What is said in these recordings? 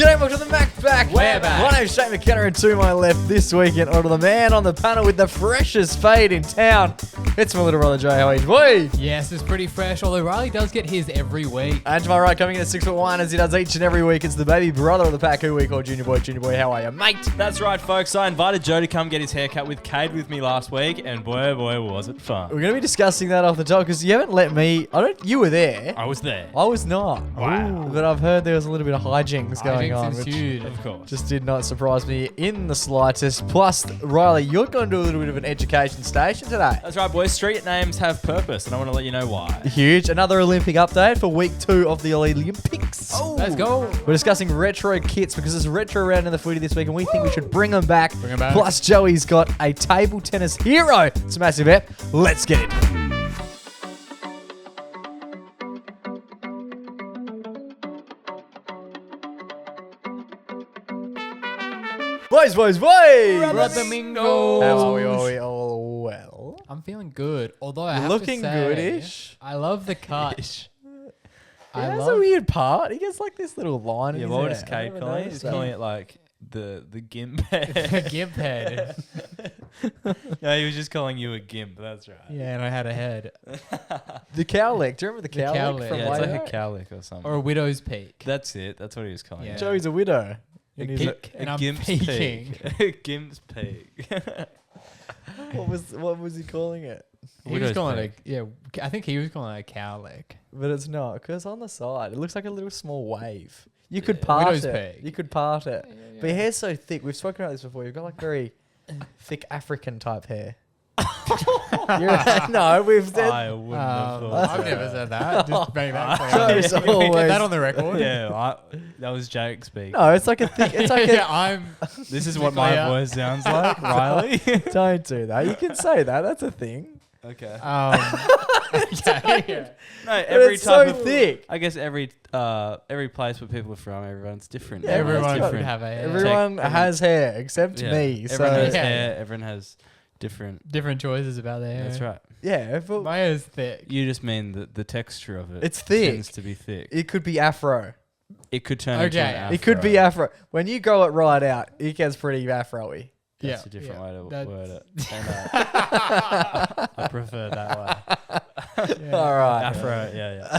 G'day, welcome to the MacPack. We're back. My name's Shane McKenna, and to my left this week in order the man on the panel with the freshest fade in town. It's my little brother Jay. How are you, boy? Yes, it's pretty fresh, although Riley does get his every week. And to my right, coming in at 6'1" as he does each and every week, it's the baby brother of the pack who we call Junior Boy. Junior Boy, how are you, mate? That's right, folks. I invited Joe to come get his haircut with Cade with me last week, and boy, oh boy, was it fun. We're going to be discussing that off the top because you haven't let me. You were there. I was there. I was not. Wow. But I've heard there was a little bit of hijinks going on, Hijinks which ensued. Of course. just did not surprise me in the slightest. Plus, Riley, you're going to do a little bit of an education station today. That's right, boys. Street names have purpose, and I want to let you know why. Huge. Another Olympic update for week 2 of the Olympics. Oh. Let's go. We're discussing retro kits because there's a retro round in the footy this week and we think we should bring them back. Bring 'em back. Plus, Joey's got a table tennis hero. It's a massive ep. Let's get it. Boys. Brother Mingo. How are we? All well? I'm feeling good, although I You're have looking to say, goodish. I love the cut. He has a weird part. He gets like this little line in Yeah, his what hair. is I Cade never calling it? noticed He's that. calling it like the gimp head. Gimp head. No, he was just calling you a gimp. That's right. Yeah, and I had a head. The cowlick. Do you remember the cowlick cowlick. from Yeah, it's way like a back? cowlick or something. Or a widow's peak. That's it. That's what he was calling Yeah. it. Joey's a widow. A And he's gimp- and a I'm gimp's peeking. peak. A gimp's peak. what was he calling it? He was Widow's calling it peak. I think he was calling it a cowlick. But it's not, because on the side, it looks like a little small wave. You could Yeah. part Widow's it. peak. You could part it. Yeah. But your hair's so thick. We've spoken about this before. You've got like very thick African type hair. No, we've said. I wouldn't have thought I've that. never said that. Just make that clear. Joe's Can we get always- that on the record? Yeah, that was Jake speaking. No, it's like a thick. It's like yeah, I'm. This is what my Yeah. voice sounds like, Riley. Don't do that. You can say that. That's a thing. Okay. Okay. No, But every it's type so of thick. I guess every place where people are from, everyone's different. Yeah, Everyone everyone's should got- have a hair. Everyone Everyone- has hair except Yeah. me. Everyone So has Yeah. hair. Everyone has different. Different choices about the hair. That's right. yeah, if My hair's thick. You just mean the texture of it. It's thick. Tends to be thick. it could be afro. It could turn into Okay. an afro. It could be afro. When you grow it right out, it gets pretty afro-y. That's Yeah, a different yeah. way to That's- word it. And, I prefer that way. Yeah. All right. Afro, yeah.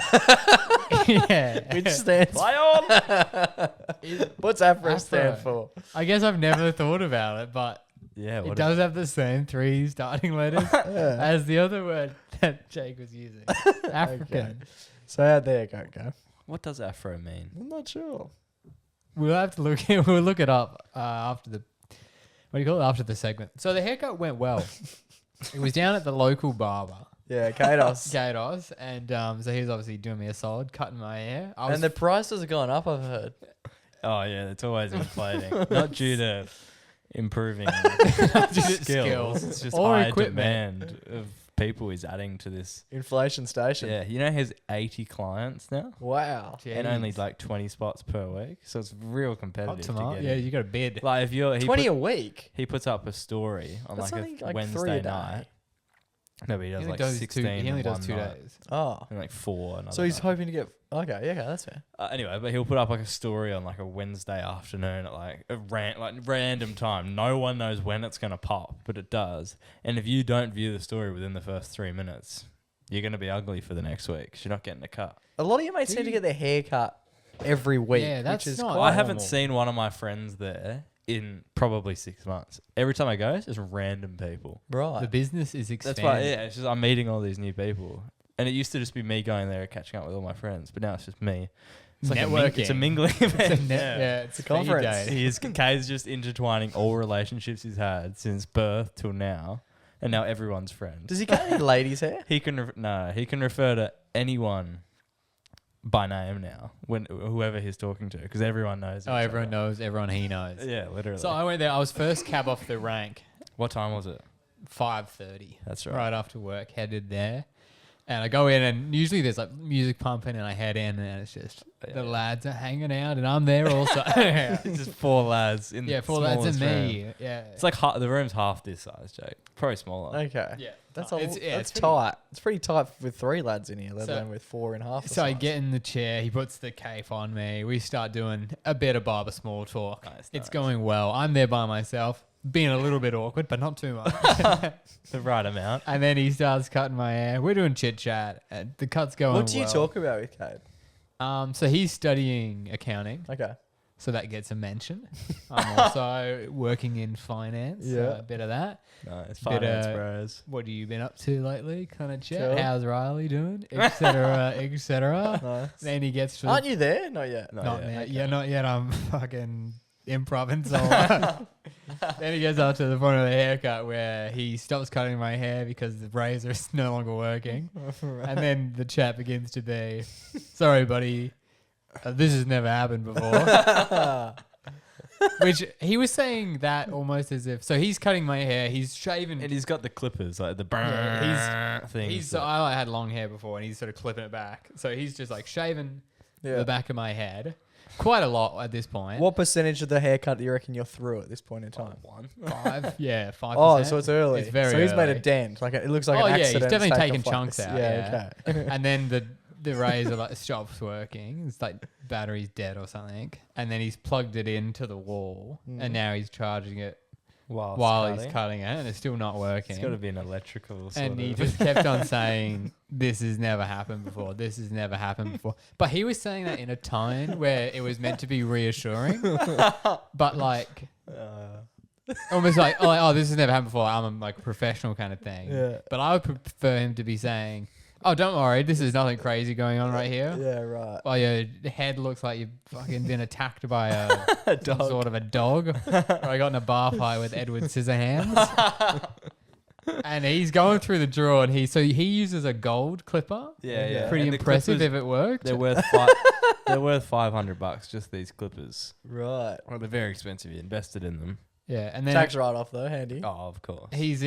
yeah. Which stands. Play on. What's afro, Afro. stand for? I guess I've never thought about it, but Yeah. it What does have the same 3 starting letters Yeah. as the other word that Jake was using. African. So how'd there go? what does afro mean? I'm not sure. We'll have to look. We'll look it up after the. What do you call it? After the segment. So the haircut went well. It was down at the local barber, Yeah, Kados. Gatos, and so he was obviously doing me a solid, cutting my hair. I was And the prices have gone up, I've heard. Oh yeah, it's always inflating. Not due to improving skills. skills. It's just Or high equipment. demand of people he's adding to this. Inflation station. Yeah, you know he has 80 clients now Wow. and only Jeez. like 20 spots per week, so it's real competitive to Optimal. get. Yeah, in. you got a bid. Like if you're 20 a week. he puts up a story on That's like only a like 3 Wednesday a day. night. No, but he He does only like does 16. He only in does one 2 night. days. Oh. And like 4 another So he's night. hoping to get. Okay, yeah, that's fair. Anyway, but he'll put up like a story on like a Wednesday afternoon at like a random time. No one knows when it's gonna pop, but it does. And if you don't view the story within the first 3 minutes, you're gonna be ugly for the next week. 'Cause you're not getting a cut. A lot of your mates seem to get their hair cut every week. Yeah, that's which is not- quite I haven't normal. seen one of my friends there in probably 6 months. Every time I go, it's just random people. Right. The business is That's expanding. why, yeah, it's just I'm meeting all these new people. And it used to just be me going there and catching up with all my friends, but now it's just me. It's like it's a Networking. mingling event. It's a yeah, it's a conference. He's Kay's just intertwining all relationships he's had since birth till now, and now everyone's friends. Does he cut any ladies' hair? He can he can refer to anyone by name now when whoever he's talking to, because everyone knows. Oh, each everyone other. knows. Everyone he knows. Yeah, literally. So I went there. I was first cab off the rank, What time was it? 5:30. That's right. Right after work, headed there. And I go in, and usually there's like music pumping, and I head in, and it's just the lads are hanging out, and I'm there also. It's just 4 lads in the 4 lads and smallest me. room. Yeah, It's like the room's half this size, Jake. Probably smaller. Okay. yeah. That's It's- that's it's tight. It's pretty tight with 3 lads in here, let So- alone with 4 and a half. the So I size. get in the chair. He puts the cape on me. We start doing a bit of barber small talk. Nice, It's nice. going well. I'm there by myself, being a little bit awkward, but not too much. The right amount. And then he starts cutting my hair. We're doing chit chat. The cut's going. What do you well. talk about with Cade? So he's studying accounting, Okay. so that gets a mention. I'm also working in finance. Yeah. A bit of that. Nice. Bit, Finance bros. What have you been up to lately? Kind of chat. Sure. How's Riley doing? Etc. Etc. Nice. Then he gets to. Aren't you there? Not yet. No. Not yeah, yet. okay. Yeah, not yet. I'm fucking improv solo. Then he gets up to the point of the haircut where he stops cutting my hair because the razor is no longer working. And then the chat begins to be, sorry, buddy, this has never happened before. Which he was saying that almost as if, so he's cutting my hair, he's shaving. And he's got the clippers, like the things. He's I had long hair before, and he's sort of clipping it back. So he's just like shaving Yeah. the back of my head. Quite a lot at this point. What percentage of the haircut do you reckon you're through at this point in time? 5? Yeah, 5%. Oh, so it's early. It's very so he's made a early. dent. Like it looks like Oh, an yeah, he's accident. definitely stacked taken off like chunks this. out, Yeah, yeah. okay. And then the razor like stops working. It's like battery's dead or something. And then he's plugged it into the wall, and now he's charging it while he's cutting it, and it's still not working. It's got to be an electrical sort And he of. just kept on saying, "This has never happened before. This has never happened before." But he was saying that in a tone where it was meant to be reassuring, but like almost like, "Oh, this has never happened before. I'm like a professional kind of thing." Yeah. But I would prefer him to be saying, "Oh, don't worry, this is nothing crazy going on right here." Yeah, right. Well, your head looks like you've fucking been attacked by some sort of a dog. Or I got in a bar fight with Edward Scissorhands. And he's going through the drawer, and he uses a gold clipper. Yeah. Pretty And the impressive clippers, if it worked. They're worth they're worth $500 just these clippers. Right. Well, they're very expensive. You invested in them. Yeah, and then Tax write-off though, handy. Oh, of course. he's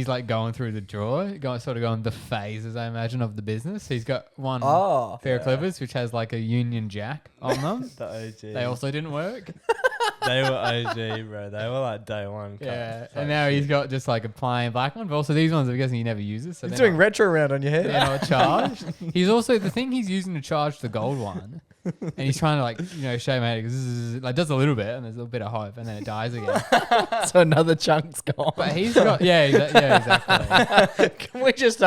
like going through the drawer, going the phases, I imagine, of the business. He's got one pair of clippers which has like a Union Jack on them. The OG. They also didn't work. They were OG, bro. They were like day one. Yeah, cut. and now he's got just like a plain black one. But also these ones, I'm guessing he never uses. So He's they're doing not, retro round on your head. they're not charged. He's also the thing he's using to charge the gold one, and he's trying to like shave my head. Like does a little bit, and there's a little bit of hope, and then it dies again. So another chunk's gone. But he's got exactly. Can we just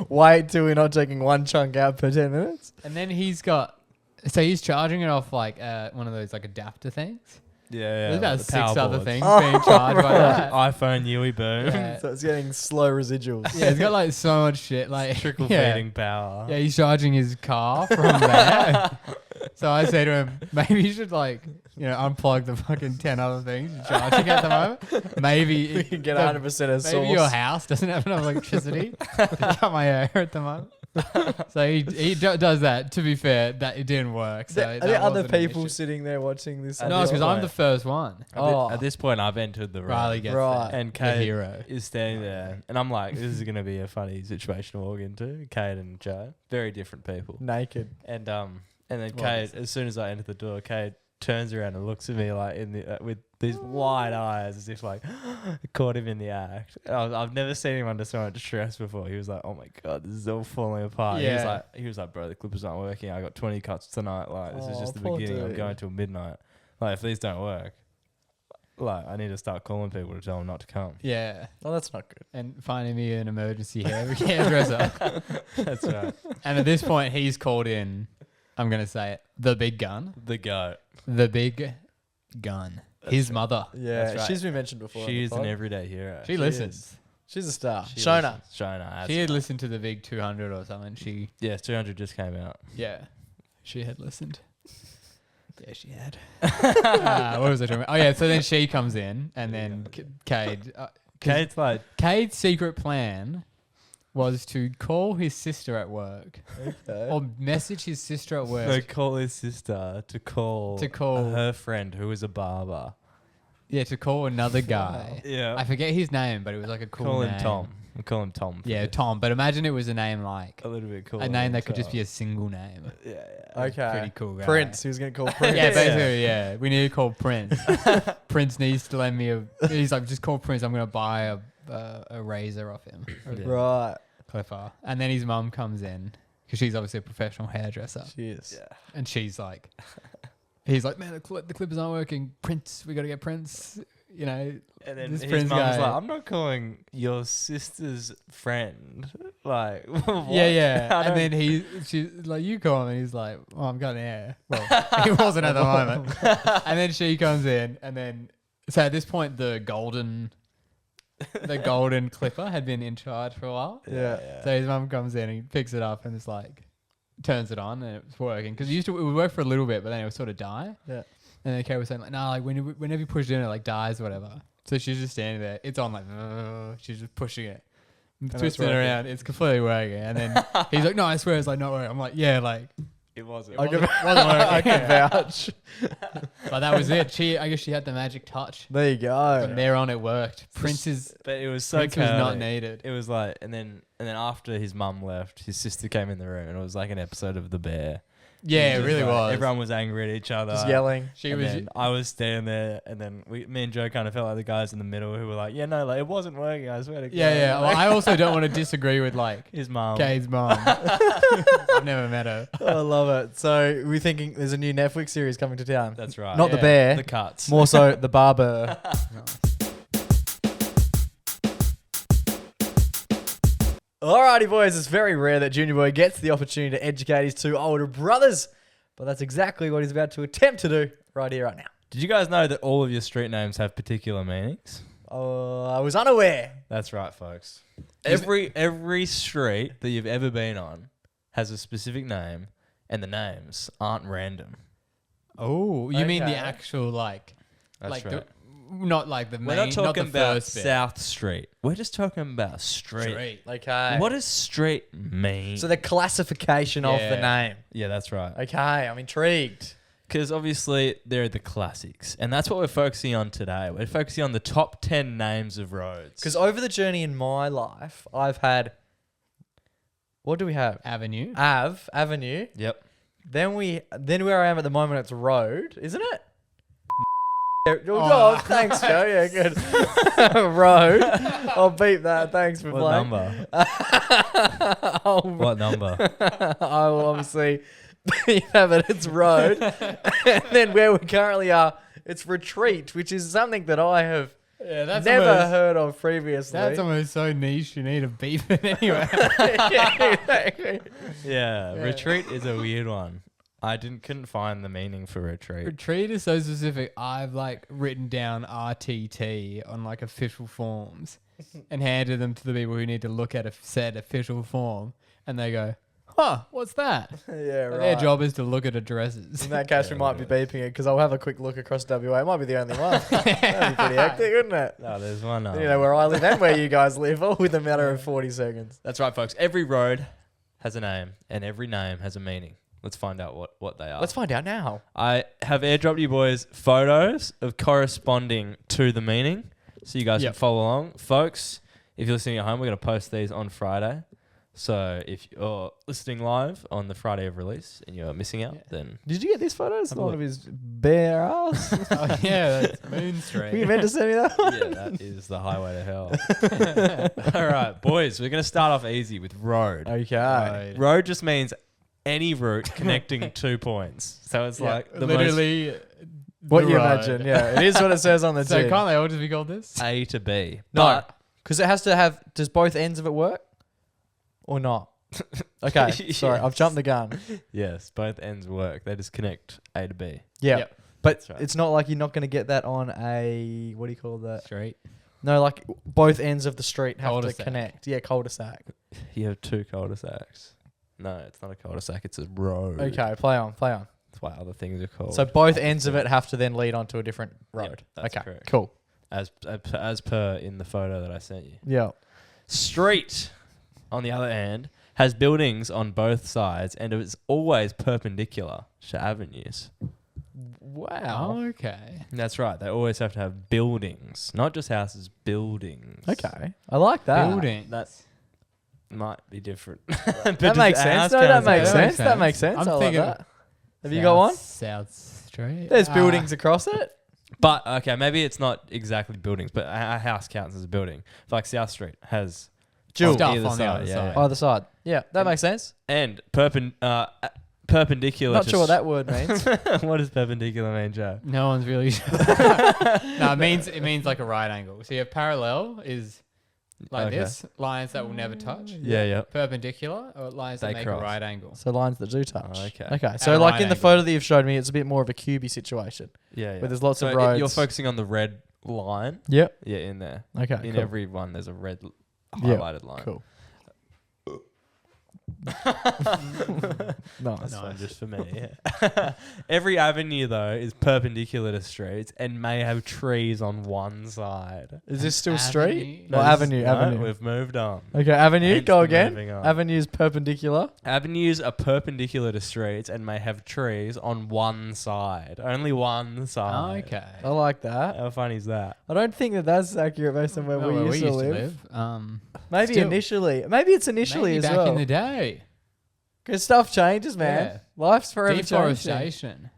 wait till we're not taking one chunk out per 10 minutes? And then he's charging it off like one of those like adapter things. Yeah. There's about the 6 other power things Oh, being charged by that. iPhone Yui boom. Yeah. So it's getting slow residuals. Yeah, it's got like so much shit. Like Trickle yeah. feeding power. Yeah, he's charging his car from there. So I say to him, maybe you should unplug the fucking 10 other things you're charging at the moment. Maybe We can get 100% of source. maybe your house doesn't have enough electricity to cut my hair at the moment. So he does that. To be fair, that it didn't work. So Are there other wasn't an people issue. sitting there watching this? At No, this it's because I'm point- the first one. At this point, I've entered the room. Riley gets Right. there. And The Kate hero. is standing there, and I'm like, "This is gonna be a funny situation to walk into." Kate and Joe, very different people, Naked. and then Well, Kate, as soon as I enter the door, Kate turns around and looks at me like with these wide eyes, as if like caught him in the act. I've never seen him under so much stress before. He was like, "Oh my god, this is all falling apart." Yeah. He was like, "Bro, the clippers aren't working. I got 20 cuts tonight. Like this is Oh, just the poor beginning. I'm dude. going till midnight. Like if these don't work, like I need to start calling people to tell them not to come." Yeah. Oh, that's not good. And finding me an emergency hairdresser. That's right. And at this point, he's called in, I'm going to say it, the big gun. The goat. The big gun. His mother. Yeah, That's right. she's been mentioned before. She on is the an pod. everyday hero. She listens. She's a star. She Shona. listens. Shona. She had listened to the big 200 or something. Yes, 200 just came out. Yeah. She had listened. Yeah, she had. What was I talking about? Oh, yeah. So then she comes in, and then Cade. Kate's like, Cade's secret plan was to call his sister at work Okay. or message his sister at work. no, call his sister to call her friend who is a barber. Yeah, to call another guy. Yeah. I forget his name, but it was like a cool Call name. him Tom. We'll call him Tom. for Yeah, this. Tom. But imagine it was a name like A little bit cooler. a name than that could just Tom. be a single name. Yeah. Okay. Pretty cool guy. Prince. He was going to call Prince. Yeah, basically, yeah. We need to call Prince. Prince needs to lend me a. He's like, just call Prince. I'm gonna buy a razor off him, or a Right. clipper. And then his mum comes in because she's obviously a professional hairdresser, Cheers. Yeah. and she's like, he's like, man, the clippers aren't working. Prince, we gotta get Prince. You know, And then this his Prince mum's guy. like, I'm not calling your sister's friend. Like, what? Yeah, yeah. I And don't- then she's like, you call him, and he's like, well, I'm cutting hair. Well, he wasn't at the moment. And then she comes in, and then so at this point, the golden clipper had been in charge for a while. Yeah. So his mum comes in, and he picks it up, and it's like turns it on, and it's working because it would work for a little bit, but then it would sort of die. Yeah. And then Kate was saying like, nah, like whenever you push it in, it like dies or whatever. So she's just standing there. It's on like, she's just pushing it, it's twisting it working. around. It's completely working. And then he's like, no, I swear it's like not working. I'm like, yeah, like It wasn't. I can, wasn't working. I can vouch. but that was it. I guess she had the magic touch. There you From go. there on, it worked. Prince But it was so was not chaotic. needed. It was like, and then after his mum left, his sister came in the room, and it was like an episode of The Bear. Yeah, it Just really like, was. Everyone was angry at each other. Just yelling. She And was. then I was standing there, and then me and Joe kind of felt like the guys in the middle who were like, "Yeah, no, like it wasn't working. I swear to God." Yeah, yeah. Well, I also don't want to disagree with like His mum. Kate's mom. I've never met her. I love it. So we're thinking there's a new Netflix series coming to town. That's right. Not The Yeah. Bear. The cuts. More so the barber. Alrighty, boys. It's very rare that Junior Boy gets the opportunity to educate his two older brothers, but that's exactly what he's about to attempt to do right here, right now. Did you guys know that all of your street names have particular meanings? I was unaware. That's right, folks. Every street that you've ever been on has a specific name, and the names aren't random. Oh, you mean the Okay. actual like, That's like right. not like the We're main, not talking the about first bit. South Street. We're just talking about street. Okay. What does street mean? So the classification of the Yeah. name. Yeah, that's right. Okay, I'm intrigued. Because obviously they're the classics, and that's what we're focusing on today. We're focusing on the top 10 names of roads. Because over the journey in my life, I've had. What do we have? Avenue. Avenue. Yep. Then where I am at the moment, it's road, isn't it? Oh. Thanks, Joe. Yeah, good. Road. I'll beat that. Thanks for What playing. number? I'll, What number? I will obviously beat that, but it's road. And then where we currently are, it's retreat, which is something that I have Yeah, that's never almost, heard of previously. that's almost so niche. You need to beef it anyway. Yeah, exactly. Yeah, retreat is a weird one. I couldn't find the meaning for retreat. Retreat is so specific. I've like written down RTT on like official forms and handed them to the people who need to look at a said official form, and they go, "Huh, what's that?" Yeah, And right. their job is to look at addresses. In that case, we might be beeping it because I'll have a quick look across WA. It might be the only one. That'd be pretty hectic, wouldn't it? No, there's one. You know where I live and where you guys live, all within a matter of 40 seconds. That's right, folks. Every road has a name, and every name has a meaning. Let's find out what they are. Let's find out now. I have airdropped you boys photos of corresponding to the meaning, so you guys Yep. can follow along. Folks, if you're listening at home, we're going to post these on Friday. So if you're listening live on the Friday of release and you're missing out, then Did you get these photos? Have a One look. of his bare ass. Oh, yeah, that's Moon Were you Street. meant to send me that one? yeah, that is the highway to hell. All right, boys, we're going to start off easy with road. Okay. Right. Road just means any route connecting 2 points. So it's Yeah, like the literally What the you road. imagine, yeah. It is what it says on the So tin. can't they all just be called this? most A to B. No, But because it has to have, does both ends of it work? Or not? Okay, sorry, I've jumped the gun. yes, both ends work. They just connect A to B. Yeah. Yep. But That's right. it's not like you're not going to get that on a, what do you call that? Straight. No, like both ends of the street have Cul-de-sac. to connect. Yeah, cul-de-sac. You have 2 cul-de-sacs. No, it's not a cul-de-sac. It's a road. Okay, play on. That's why other things are called. So both ends of it have to then lead onto a different road. Yep, that's okay, correct. cool. as per in the photo that I sent you. Yeah. Street, on the other hand, has buildings on both sides and it's always perpendicular to avenues. Wow. Okay. That's right. They always have to have buildings, not just houses, buildings. Okay. I like that. Building. That might be different. That makes sense. No, that makes sense. That makes sense. I'm I like thinking that. Have you got one? South Street. There's buildings across it. But, okay, maybe it's not exactly buildings, but a house counts as a building. Like South Street has Jewel. Stuff either on the other side. Either side. Yeah, that makes sense. And perpendicular Not to sure what that word means. What does perpendicular mean, Joe? No one's really sure. No, it means like a right angle. So you have parallel is like Okay. this, lines that will never touch. Yeah. Perpendicular or lines that They make cross. a right angle. So lines that do touch. Oh, okay. Okay. At So a like right in the angle. photo that you've showed me, it's a bit more of a cubey situation. Yeah. Where there's lots so of roads. You're focusing on the red line. Yep. Yeah, in there. Okay. In cool. every one, there's a red Yeah, highlighted line. Cool. That's Nice. fun just for me. Yeah. Every avenue though is perpendicular to streets and may have trees on one side. Is this still Avenue? street? No, Or this- avenue? no, Avenue. We've moved on. Okay, avenue. Hence Go the again. moving on. Avenue's perpendicular. Avenues are perpendicular to streets and may have trees on one side. Only one Oh, side. okay. I like that. How funny is that? I don't think that that's accurate based on where Well, we used to live. Maybe Still. initially. Maybe it's initially maybe as back well. in the day. Because stuff changes, man. Yeah. Life's forever changing. Deforestation.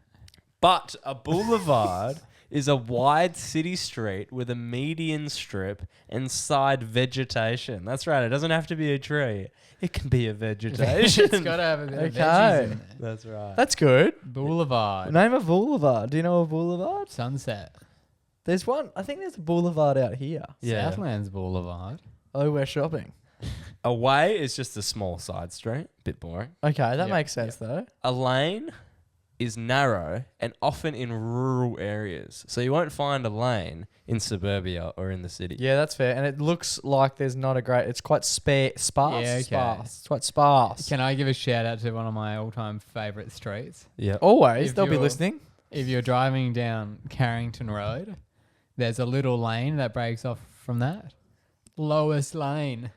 But a boulevard is a wide city street with a median strip and side vegetation. That's right. It doesn't have to be a tree. It can be a vegetation. It's got to have a bit of Okay. veggies in there. That's right. That's good. Boulevard. Name a boulevard. Do you know a boulevard? Sunset. There's one. I think there's a boulevard out here. Yeah. Southlands Boulevard. Oh, we're shopping. A way is just a small side street. Bit boring. Okay, that Yeah, makes sense though. A lane is narrow and often in rural areas. So you won't find a lane in suburbia or in the city. Yeah, that's fair. And it looks like there's not a great. It's quite sparse. Yeah, okay. Sparse. It's quite sparse. Can I give a shout out to one of my all-time favourite streets? Yeah. Always, If they'll be you're- listening. If you're driving down Carrington Road, there's a little lane that breaks off from that. Lowest lane.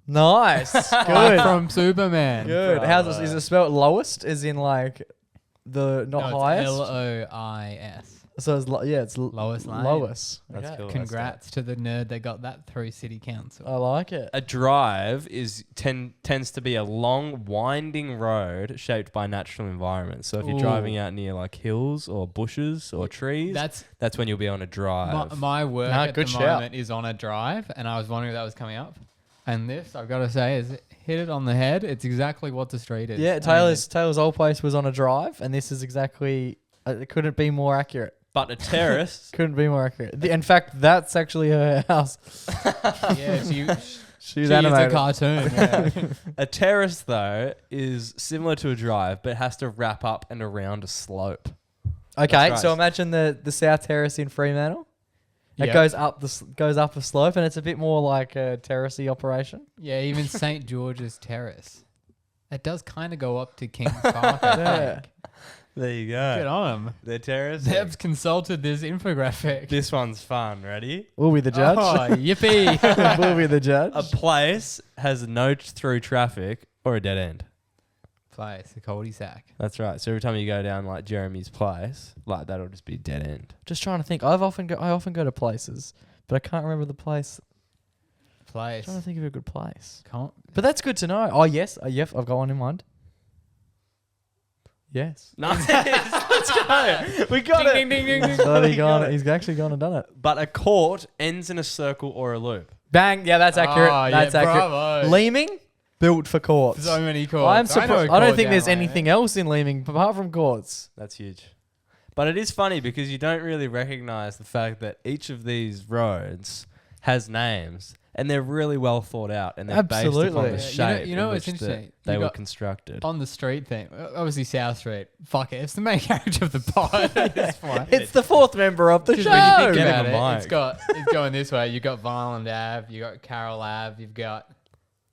Nice. Like Good. from Superman. Good. How's this? Is it spelled lowest? As in like the not No, highest? it's Lois. So it's it's Lowest lane. lowest. That's Okay. cool. Congrats to the nerd that got that through City Council. I like it. A drive tends to be a long, winding road shaped by natural environments. So if you're Ooh. driving out near like hills or bushes or trees, that's when you'll be on a drive. My work Nah, at good the shout. moment is on a drive, and I was wondering if that was coming up. And this, I've got to say, is hit it on the head. It's exactly what the street is. Yeah, I mean, Taylor's old place was on a drive, and this is exactly. It couldn't be more accurate. But a terrace, Couldn't be more accurate. In fact, that's actually her house. yeah, She's she is a animated. cartoon. Yeah. a terrace though is similar to a drive, but it has to wrap up and around a slope. Okay, That's right. so imagine the South Terrace in Fremantle. It Yep. goes up a slope, and it's a bit more like a terracey operation. Yeah, even St. George's Terrace. It does kind of go up to King's Park, I Yeah. think. There you Good go. on them. The terrace. They've consulted this infographic. This one's fun. Ready? We'll be the judge. Oh, yippee. We'll be the judge. A place has no through traffic or a dead end. Place, a cul-de-sac. That's right. So every time you go down like Jeremy's place, like that'll just be dead end. Just trying to think. I often go to places, but I can't remember the place. Place. Trying to think of a good place. Can't. But that's good to know. Oh yes, yep, I've got one in mind. Yes. Nice. Let's go. We got Ding, it. ding, ding, ding, ding. Bloody got gone. it. He's actually gone and done it. But a court ends in a circle or a loop. Bang. Yeah, that's accurate. Oh, That's yeah, accurate. bravo. Leaming, built for courts. So many courts. I'm know surprised. a I don't court think down there's my anything way. else in Leaming apart from courts. That's huge. But it is funny because you don't really recognize the fact that each of these roads has names and they're really well thought out and they're based upon Absolutely. the Yeah, shape you know in what's which interesting? they You were got- constructed. On the street thing, obviously South Street. Fuck it, it's the main character of the pod at this point. It's the fourth member of the Because show. when you think Get about him a it, mic. it's going this way. You've got Vineland Ave, you've got Carroll Ave, you've got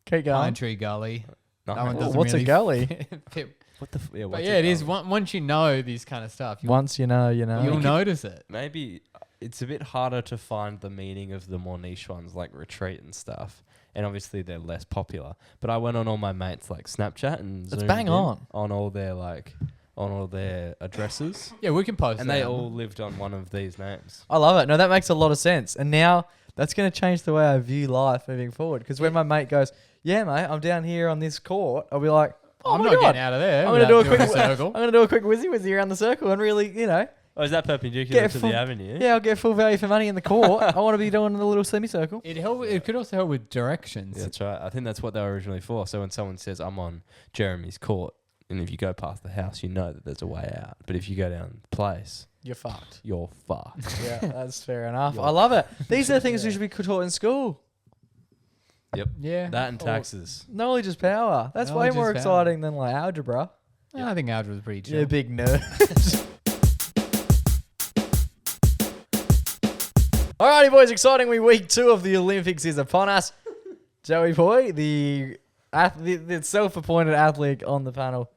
Keep Pine going. Tree Gully. No, That one no. doesn't What's a really gully? fit. What the? Yeah, But what's yeah, a it is. gully? Once you know this kind of stuff, Once you know, you know. you'll notice it. Maybe it's a bit harder to find the meaning of the more niche ones like retreat and stuff. And obviously they're less popular. But I went on all my mates like Snapchat and That's zoomed bang in on. all their like on all their addresses, Yeah, we can post and that. they all lived on one of these names. I love it. No, that makes a lot of sense. And now that's going to change the way I view life moving forward. Because when my mate goes, yeah, mate, I'm down here on this court, I'll be like, oh I'm my not God. getting out of there. I'm going to do a without quick doing circle. I'm going to do a quick whizzy around the circle and really, Oh, is that perpendicular Get to full- the avenue? yeah, I'll get full value for money in the court. I want to be doing the little semicircle. It could also help with directions. Yeah, that's right. I think that's what they were originally for. So when someone says, I'm on Jeremy's court, and if you go past the house, you know that there's a way out. But if you go down the place, You're fucked. you're fucked. Yeah, that's fair enough. You're I love it. These are the things we should be taught in school. Yep. Yeah. That and taxes. Knowledge is power. That's way Knowledge more is power. exciting than like algebra. I think algebra was pretty chill. You're a big nerd. Alrighty, boys, excitingly, week 2 of the Olympics is upon us. Joey boy, the self-appointed athlete on the panel,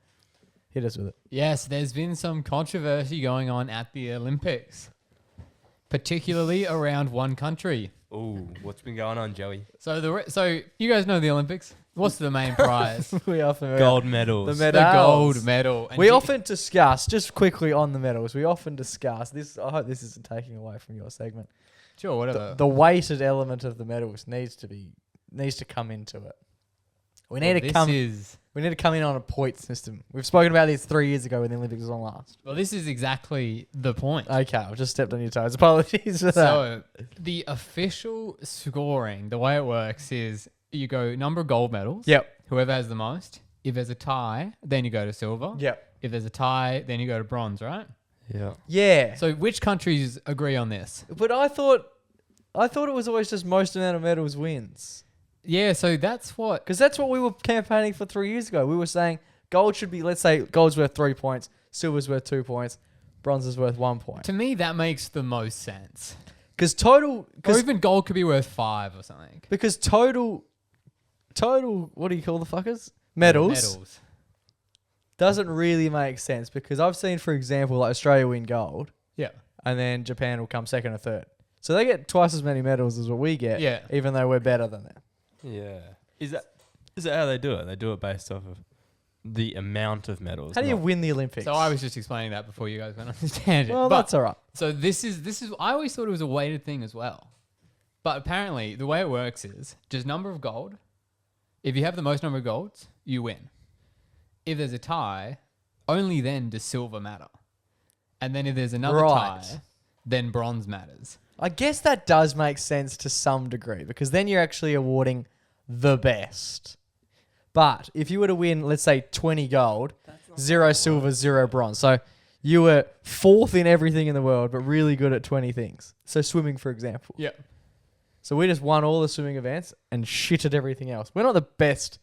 hit us with it. Yes, there's been some controversy going on at the Olympics, particularly around one country. Ooh, what's been going on, Joey? So you guys know the Olympics. What's the main prize? We often Gold medals. The The medals. gold medal. And We often discuss, just quickly on the medals, we often discuss this. I hope this isn't taking away from your segment. sure, whatever. The weighted element of the medals needs to come into it. We need to come in on a point system. We've spoken about this 3 years ago when the Olympics was on last. Well, this is exactly the point. Okay, I've just stepped on your toes. Apologies for that. So the official scoring, the way it works is you go number of gold medals. Yep. Whoever has the most. If there's a tie, then you go to silver. Yep. If there's a tie, then you go to bronze, right? Yeah. Yeah. So which countries agree on this? But I thought it was always just most amount of medals wins. Yeah, so that's what... Because that's what we were campaigning for 3 years ago. We were saying gold should be, let's say, gold's worth 3 points, silver's worth 2 points, bronze is worth 1 point. To me, that makes the most sense. Because total... Or even gold could be worth 5 or something. Because total, what do you call the fuckers? Medals. Doesn't really make sense because I've seen, for example, like Australia win gold Yeah. and then Japan will come second or third. So they get twice as many medals as what we get, Yeah. even though we're better than them. Yeah. Is that how they do it? They do it based off of the amount of medals. How do you not- win the Olympics? So I was just explaining that before you guys went on this tangent. well, But- that's all right. So this is I always thought it was a weighted thing as well. But apparently the way it works is just number of gold. If you have the most number of golds, you win. If there's a tie, only then does silver matter. And then if there's another Right. tie, then bronze matters. I guess that does make sense to some degree because then you're actually awarding the best. But if you were to win, let's say 20 gold, 0 silver, 0 bronze. So you were 4th in everything in the world, but really good at 20 things. So swimming, for example. Yeah. So we just won all the swimming events and shit at everything else. We're not the best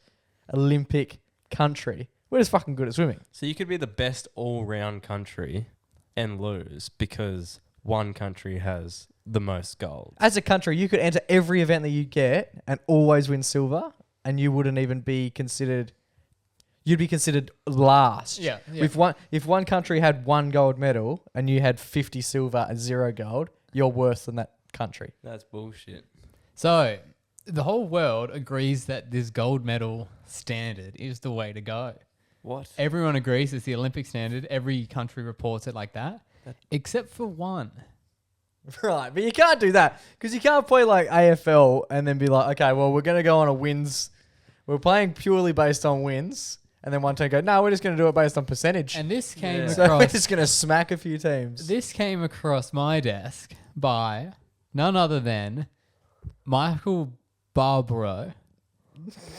Olympic country. We're just fucking good at swimming. So you could be the best all-round country and lose because one country has the most gold. As a country, you could enter every event that you get and always win silver, and you wouldn't even be considered. You'd be considered last. Yeah. If one country had 1 gold medal and you had 50 silver and 0 gold, you're worse than that country. That's bullshit. So the whole world agrees that this gold medal standard is the way to go. What? Everyone agrees it's the Olympic standard. Every country reports it like that, except for one. Right, but you can't do that because you can't play like AFL and then be like, okay, well, we're going to go on a wins. We're playing purely based on wins. And then one team go, no, we're just going to do it based on percentage. And this came Yeah. So we're across. just going to smack a few teams. This came across my desk by none other than Michael Barbaro,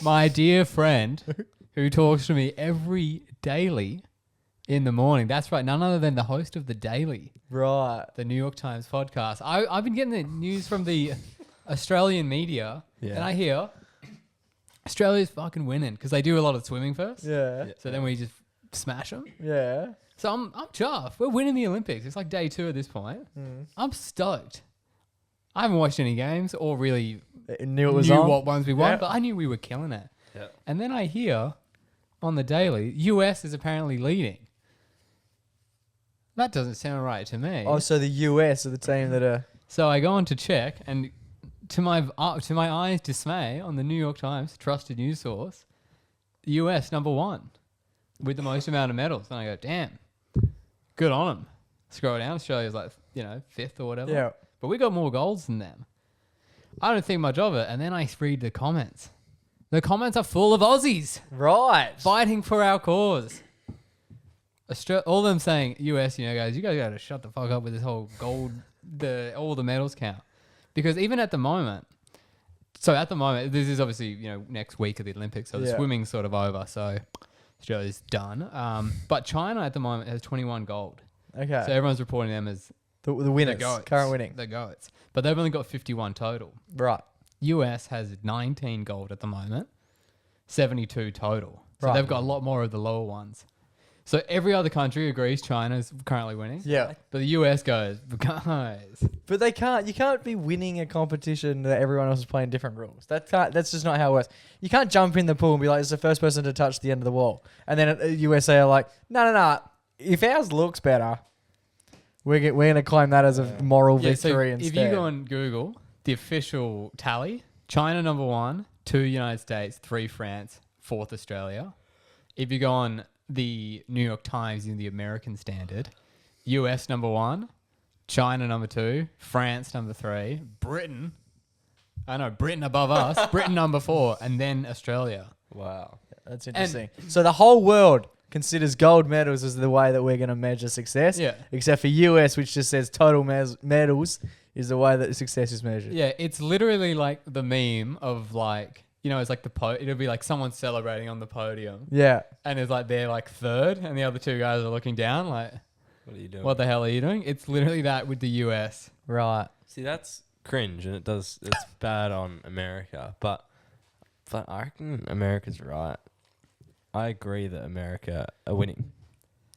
my dear friend, who talks to me every daily in the morning. That's right, none other than the host of The Daily, Right. the New York Times podcast. I've been getting the news from the Australian media, Yeah. and I hear Australia's fucking winning because they do a lot of swimming first. Yeah. So then we just smash them. Yeah. So I'm chuffed. We're winning the Olympics. It's like day 2 at this point. I'm stoked. I haven't watched any games or really Knew it was knew on. what ones we won, Yeah. but I knew we were killing it. Yeah. And then I hear on the daily, US is apparently leading. That doesn't sound right to me. Oh, so the US are the team that are... So I go on to check, and to my eyes' dismay, on the New York Times, trusted news source, the US number 1 with the most amount of medals. And I go, damn, good on them. Scroll down, Australia's like, 5th or whatever. Yeah. But we got more golds than them. I don't think much of it. And then I read the comments. The comments are full of Aussies Right. fighting for our cause. All of them saying, US, guys, you guys got to shut the fuck up with this whole gold, all the medals count. Because even at the moment, this is obviously, next week of the Olympics, so the swimming's sort of over, so Australia's done. But China at the moment has 21 gold. Okay. So everyone's reporting them as the winners, the goats, current winning. the goats. But they've only got 51 total. Right. US has 19 gold at the moment, 72 total. So Right. they've got a lot more of the lower ones. So every other country agrees China's currently winning. Yeah. But the US goes, guys. But you can't be winning a competition that everyone else is playing different rules. That's just not how it works. You can't jump in the pool and be like, it's the first person to touch the end of the wall. And then USA are like, no. If ours looks better, we're going to claim that as a moral victory instead. If you go on Google, the official tally, China number 1, 2 United States, 3 France, 4th Australia. If you go on the New York Times in the American standard, US number 1, China number 2, France number 3, Britain above us, Britain number 4, and then Australia. Wow. That's interesting. So the whole world considers gold medals as the way that we're going to measure success. Yeah. Except for US, which just says total medals is the way that success is measured. Yeah, it's literally like the meme of like, it's like it'll be like someone celebrating on the podium. Yeah. And it's like they're like third and the other two guys are looking down like, What are you doing? what the hell are you doing? It's literally that with the US. Right. See, that's cringe, and it's bad on America. But I reckon America's right. I agree that America are winning.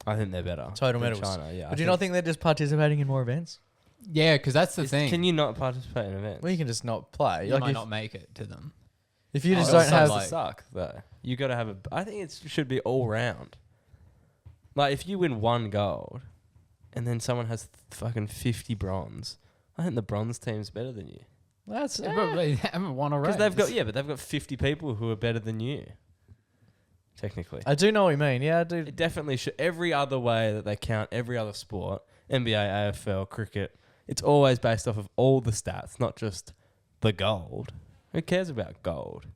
I think they're better. Total than medals. China, yeah. But do you not think they're just participating in more events? Yeah, because that's the thing. Can you not participate in events? Well, you can just not play. You Like might if, not make it to them. if you just It don't sucks have... to suck though. You got to have I think it should be all round. Like if you win 1 gold, and then someone has fucking 50 bronze, I think the bronze team's better than you. That's... They haven't won a race. Because they've got 50 people who are better than you. Technically. I do know what you mean. Yeah, I do. It definitely should. Every other way that they count every other sport, NBA, AFL, cricket, it's always based off of all the stats, not just the gold. Who cares about gold?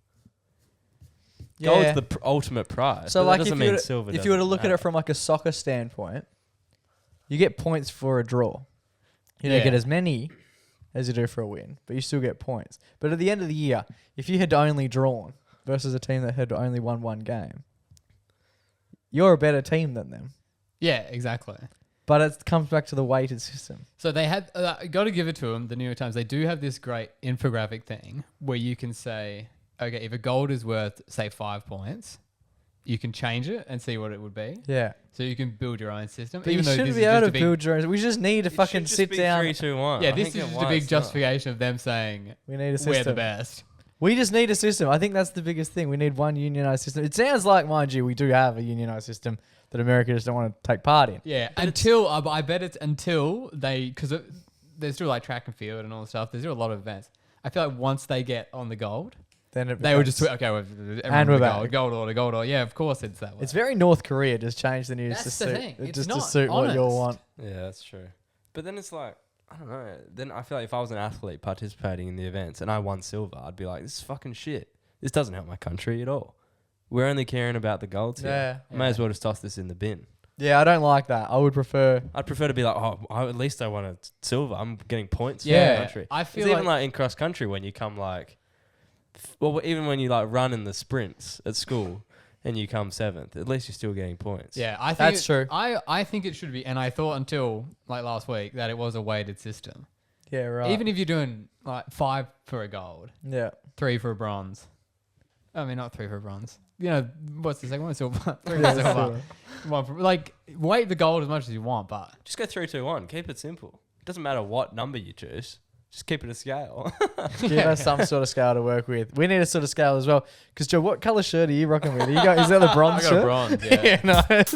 Yeah. Gold's the ultimate prize. So but like that doesn't if you mean were silver to, if you were to doesn't look at it matter. from like a soccer standpoint, you get points for a draw. You don't Yeah. get as many as you do for a win, but you still get points. But at the end of the year, if you had only drawn versus a team that had only won 1 game, you're a better team than them. Yeah, exactly. But it comes back to the weighted system. So they had, got to give it to them, the New York Times. They do have this great infographic thing where you can say, okay, if a gold is worth, say, 5 points, you can change it and see what it would be. Yeah. So you can build your own system. But even you though shouldn't this be is able just to a big, build your own. We just need to It fucking should just sit be down. 3, 2, 1. Yeah, I this don't is get just why a big it's not. justification of them saying We need a system. we're the best. We just need a system. I think that's the biggest thing. We need one unionized system. It sounds like, mind you, we do have a unionized system that America just don't want to take part in. Yeah, until I bet it's until they, because there's still like track and field and all the stuff. There's still a lot of events. I feel like once they get on the gold, Then it they would becomes- just okay, well, And we're back. gold order, gold order. Yeah, of course it's that way. It's very North Korea. Just change the news That's to the suit, thing. It's just to not suit what you all honest. want. Yeah, that's true. But then it's like, I don't know. Then I feel like if I was an athlete participating in the events and I won silver, I'd be like, this is fucking shit. This doesn't help my country at all. We're only caring about the golds here. Yeah. May as well just toss this in the bin. Yeah, I don't like that. I would prefer. I'd prefer to be like, at least I won a silver. I'm getting points for Yeah, the country. I It's feel even like in cross country when you come like, well, even when you like run in the sprints at school and you come 7th, at least you're still getting points. Yeah, I think That's true. I think it should be, and I thought until like last week that it was a weighted system. Yeah, right. Even if you're doing like 5 for a gold, yeah. 3 for a bronze. I mean, not 3 for a bronze. You know, what's the second one? Silver. 3 Yeah, for silver. 1 for, like, weight the gold as much as you want, but Just go 3, 2, 1. Keep it simple. It doesn't matter what number you choose. Just keep it a scale. Give us some sort of scale to work with. We need a sort of scale as well. Because Joe, what color shirt are you rocking with? Is that the bronze I got shirt? a bronze. Yeah. Yeah, nice.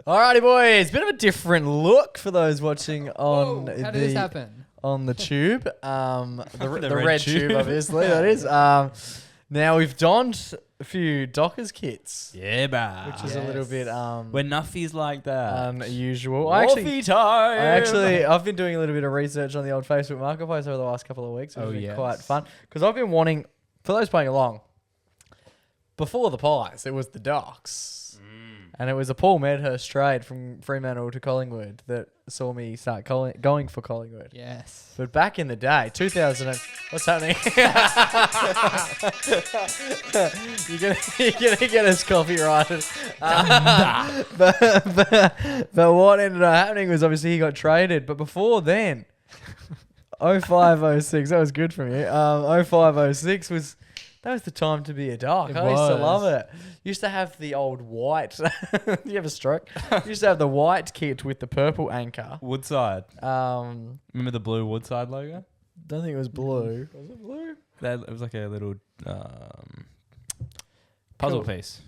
Alrighty, boys. Bit of a different look for those watching on Whoa, how did this happen? on the tube. The The red red tube, tube. obviously, that is. Now we've donned a few Dockers kits, Yeah, bruh. which is a little bit When Nuffy's like that. unusual. Wolfie time. I've been doing a little bit of research on the old Facebook Marketplace over the last couple of weeks, which has been quite fun. Because I've been wanting, for those playing along, before the Pies, it was the Docks. And it was a Paul Medhurst trade from Fremantle to Collingwood that saw me start going for Collingwood. Yes. But back in the day, 2000 and... What's happening? you're gonna get us copyrighted. But what ended up happening was obviously he got traded. But before then, 0506, that was good from you. 0506 was... That was the time to be a Dock. I used to love it. Used to have the old white. You have a stroke? Used to have the white kit with the purple anchor. Woodside. Remember the blue Woodside logo? Don't think it was blue. Was it blue? It was like a little puzzle piece.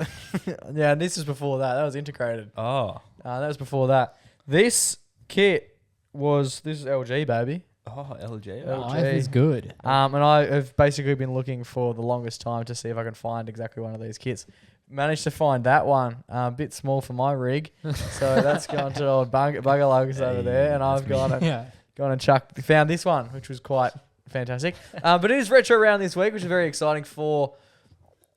Yeah, and this is before that. That was integrated. Oh. That was before that. This kit this is LG, baby. Oh, LG. Life is good. And I have basically been looking for the longest time to see if I can find exactly one of these kits. Managed to find that one. A bit small for my rig. So that's gone to old bugger lugs over there. And I've gone and found this one, which was quite fantastic. But it is retro round this week, which is very exciting for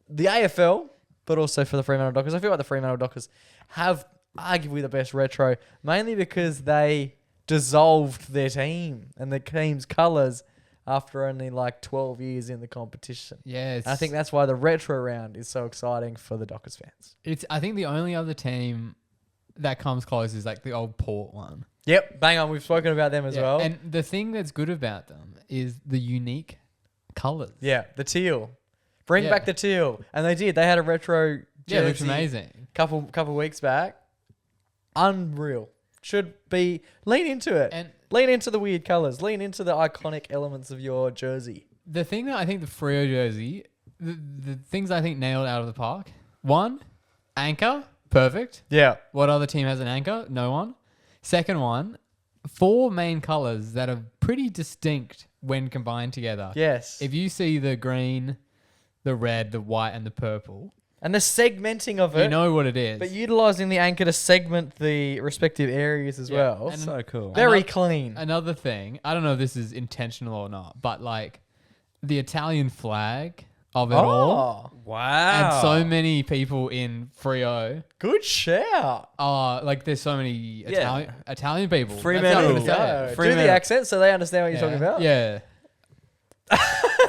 the AFL, but also for the Fremantle Dockers. I feel like the Fremantle Dockers have arguably the best retro, mainly because they dissolved their team and the team's colours after only like 12 years in the competition. Yes. I think that's why the retro round is so exciting for the Dockers fans. I think the only other team that comes close is like the old Port one. Yep, bang on. We've spoken about them as well. And the thing that's good about them is the unique colours. Yeah, the teal. Bring back the teal. And they did. They had a retro jersey. Yeah, it looks amazing. Couple weeks back. Unreal. Should be lean into it. And lean into the weird colours. Lean into the iconic elements of your jersey. the thing that I think the Freo jersey, the things I think nailed out of the park. One, anchor, perfect. Yeah. What other team has an anchor? No one. Second one, 4 main colours that are pretty distinct when combined together. Yes. If you see the green, the red, the white, and the purple, and the segmenting of it. you know what it is. But utilising the anchor to segment the respective areas as well. And So cool. Very clean. Another thing, I don't know if this is intentional or not, but like the Italian flag of it all. Wow. And so many people in Freo Good shout. are like, there's so many Italian people. Fremantle. That's how I'm gonna say it. Do the accent so they understand what you're talking about. Yeah.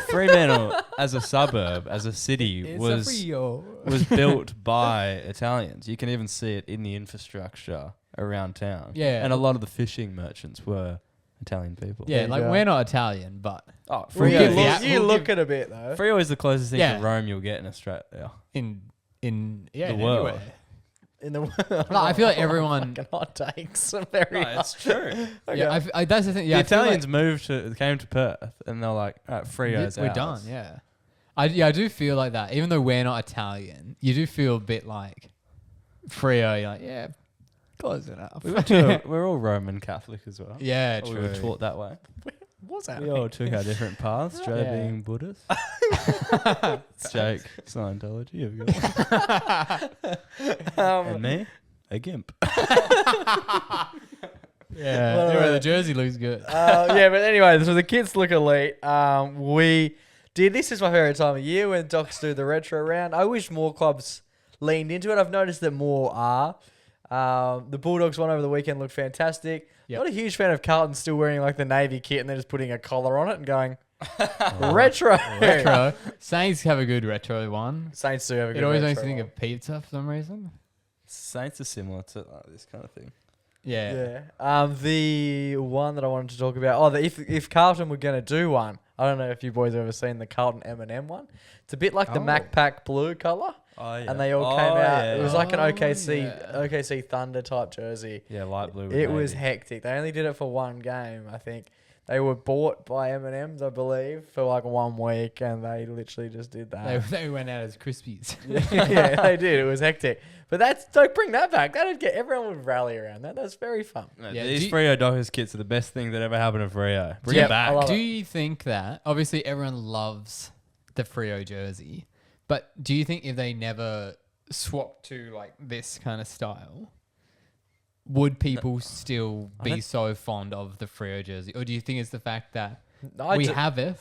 Fremantle, as a suburb, as a city, It's was a Freo. was built by Italians. You can even see it in the infrastructure around town. Yeah. And a lot of the fishing merchants were Italian people. Yeah, you like go. we're not Italian, but Oh, Well, We'll give Freo. the- you we'll look give- at a bit though. Freo is the closest thing Yeah. to Rome you'll get in Australia. in The world. anywhere. In the No, I feel like everyone. fucking hot takes. Very No, it's true. Okay. Yeah, that's the thing. Yeah, The I feel Italians came to Perth and they're like, all right, like Freo's we're ours. done. Yeah, I do feel like that. Even though we're not Italian, you do feel a bit like Freo. You're like, yeah, close enough. We're all Roman Catholic as well. Yeah, Or true. we were taught that way. What's that? We all took our different paths. Joe Yeah. being Buddhist. Jake, Scientology. Have you got and me, a gimp. Yeah, Well, anyway, the jersey looks good. Yeah, but anyway, so the kids look elite. This is my favourite time of year when Docs do the retro round. I wish more clubs leaned into it. I've noticed that more are. The Bulldogs one over the weekend looked fantastic. Yep. Not a huge fan of Carlton still wearing like the navy kit and then just putting a collar on it and going retro. Retro. Saints have a good retro one. Saints do have a good It always retro makes me think one. of pizza for some reason. Saints are similar to this kind of thing. Yeah. Yeah. The one that I wanted to talk about. If Carlton were going to do one, I don't know if you boys have ever seen the Carlton M&M one. It's a bit like the MacPack blue colour. Oh, yeah. And they all came out. It was like an Oh, OKC Thunder type jersey. Yeah, light blue. with It was navy. hectic. They only did it for one game, I think. They were bought by M&M's, I believe, for like 1 week, and they literally just did that. They went out as Crispies. Yeah, they did. It was hectic. But don't bring that back. That'd get everyone would rally around that. That's very fun. No, Yeah, these do you- Freo Dockers kits are the best thing that ever happened to Freo. Bring Yep, it back. I love Do it. you think that, obviously everyone loves the Freo jersey, But do you think if they never swapped to like this kind of style, would people still be so fond of the Freo jersey? Or do you think it's the fact that we have it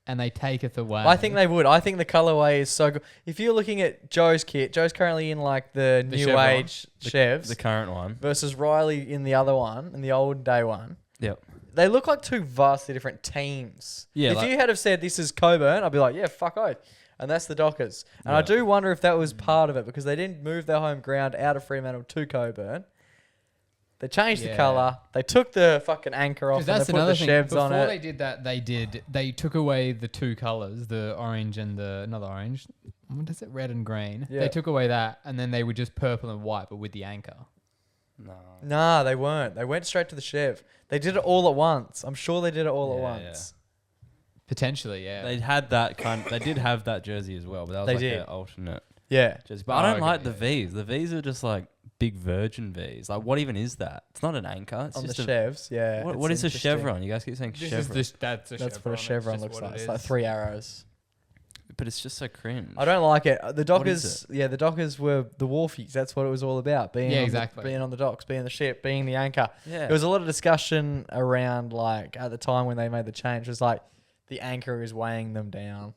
and they take it away? I think they would. I think the colorway is so good. If you're looking at Joe's kit, Joe's currently in like the new Chevron. age Chevs The current one. versus Riley in the other one, in the old day one. Yep. They look like two vastly different teams. Yeah, If like- you had have said this is Coburn, I'd be like, yeah, fuck oath. And that's the Dockers. And I Yeah. do wonder if that was part of it because they didn't move their home ground out of Fremantle to Coburn. They changed the Yeah. colour. They took the fucking anchor off and That's they put another the thing. Chevs Before on it. they did that, they took away the two colors, the orange and the another orange. What is it? Red and green. Yeah. They took away that, and then they were just purple and white, but with the anchor. No. Nah, they weren't. They went straight to the Chev. They did it all at once. I'm sure they did it all at Yeah, once. Potentially, yeah. They had that kind. They did have that jersey as well, but that was They like did. an alternate Yeah. jersey. But I don't okay, like the yeah. V's. The V's are just like big Virgin V's. Like, what even is that? It's not an anchor. It's On the just a. Chevs, yeah. What it's is a interesting. chevron? You guys keep saying This chevron, is that's a That's chevron. what a chevron It's just looks what like. it It's like is. 3 arrows. but it's just so cringe. I don't like it. The What is Dockers, yeah, the Dockers were the wharfies. That's what it was all about. Being Yeah, on exactly. being on the docks, being the ship, being the anchor. Yeah. There was a lot of discussion around, like, at the time when they made the change, it was like the anchor is weighing them down.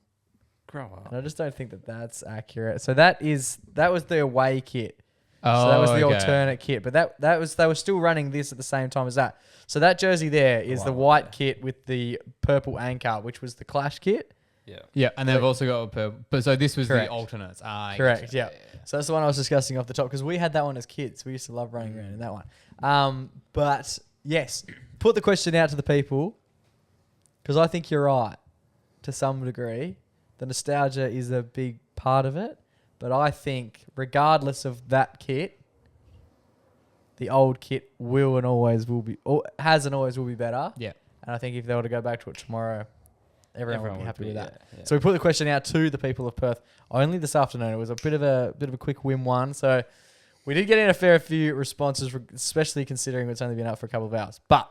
Grow up. And I just don't think that that's accurate. So that was the away kit. Oh, So that was the okay. alternate kit. But that was they were still running this at the same time as that. So that jersey there is the Wow. white kit with the purple anchor, which was the Clash kit. Yeah. Yeah, and they've also got a purple. But so this was Correct. the alternates. I Correct, gotcha. yeah. So that's the one I was discussing off the top because we had that one as kids. We used to love running around in that one. But yes, put the question out to the people because I think you're right to some degree. The nostalgia is a big part of it. But I think regardless of that kit, the old kit will and always will be, or has and always will be better. Yeah. And I think if they were to go back to it tomorrow, everyone would be happy with that. Yeah. So we put the question out to the people of Perth only this afternoon. It was a bit of a quick win one. So we did get in a fair few responses, especially considering it's only been up for a couple of hours. But